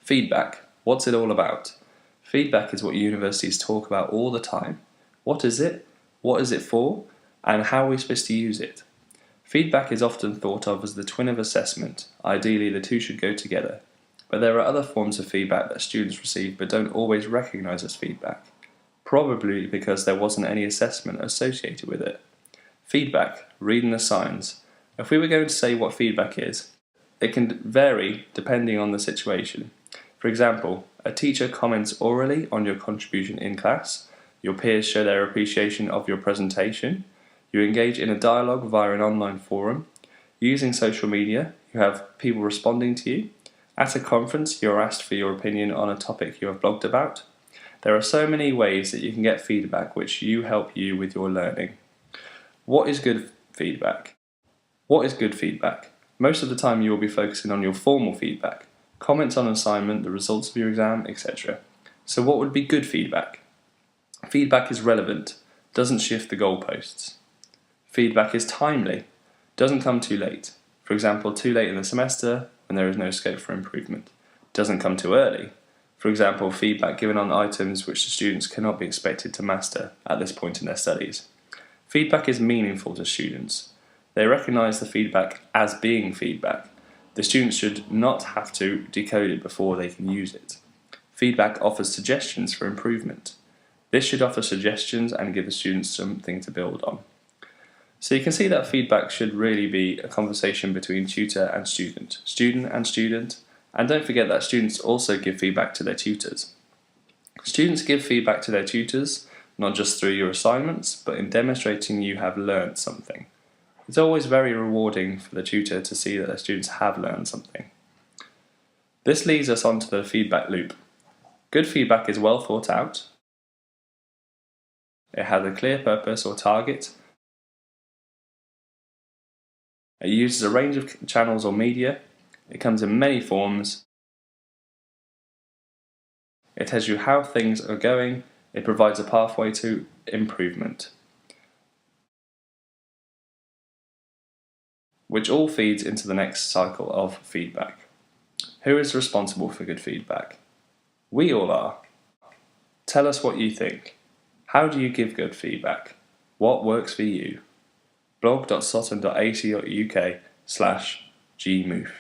Feedback. What's it all about? Feedback is what universities talk about all the time. What is it? What is it for? And how are we supposed to use it? Feedback is often thought of as the twin of assessment. Ideally, the two should go together. But there are other forms of feedback that students receive but don't always recognise as feedback, probably because there wasn't any assessment associated with it. Feedback, reading the signs. If we were going to say what feedback is, it can vary depending on the situation. For example, a teacher comments orally on your contribution in class, your peers show their appreciation of your presentation, you engage in a dialogue via an online forum, using social media, you have people responding to you, at a conference you're asked for your opinion on a topic you have blogged about. There are so many ways that you can get feedback which help you with your learning. What is good feedback? What is good feedback? Most of the time you will be focusing on your formal feedback, comments on an assignment, the results of your exam, etc. So what would be good feedback? Feedback is relevant, doesn't shift the goalposts. Feedback is timely, doesn't come too late. For example, too late in the semester when there is no scope for improvement. Doesn't come too early. For example, feedback given on items which the students cannot be expected to master at this point in their studies. Feedback is meaningful to students. They recognise the feedback as being feedback. The students should not have to decode it before they can use it. Feedback offers suggestions for improvement. This should offer suggestions and give the students something to build on. So you can see that feedback should really be a conversation between tutor and student, and don't forget that students also give feedback to their tutors. Students give feedback to their tutors, not just through your assignments, but in demonstrating you have learned something. It's always very rewarding for the tutor to see that their students have learned something. This leads us on to the feedback loop. Good feedback is well thought out. It has a clear purpose or target. It uses a range of channels or media. It comes in many forms. It tells you how things are going. It provides a pathway to improvement, which all feeds into the next cycle of feedback. Who is responsible for good feedback? We all are. Tell us what you think. How do you give good feedback? What works for you? blog.sutton.ac.uk/gmoof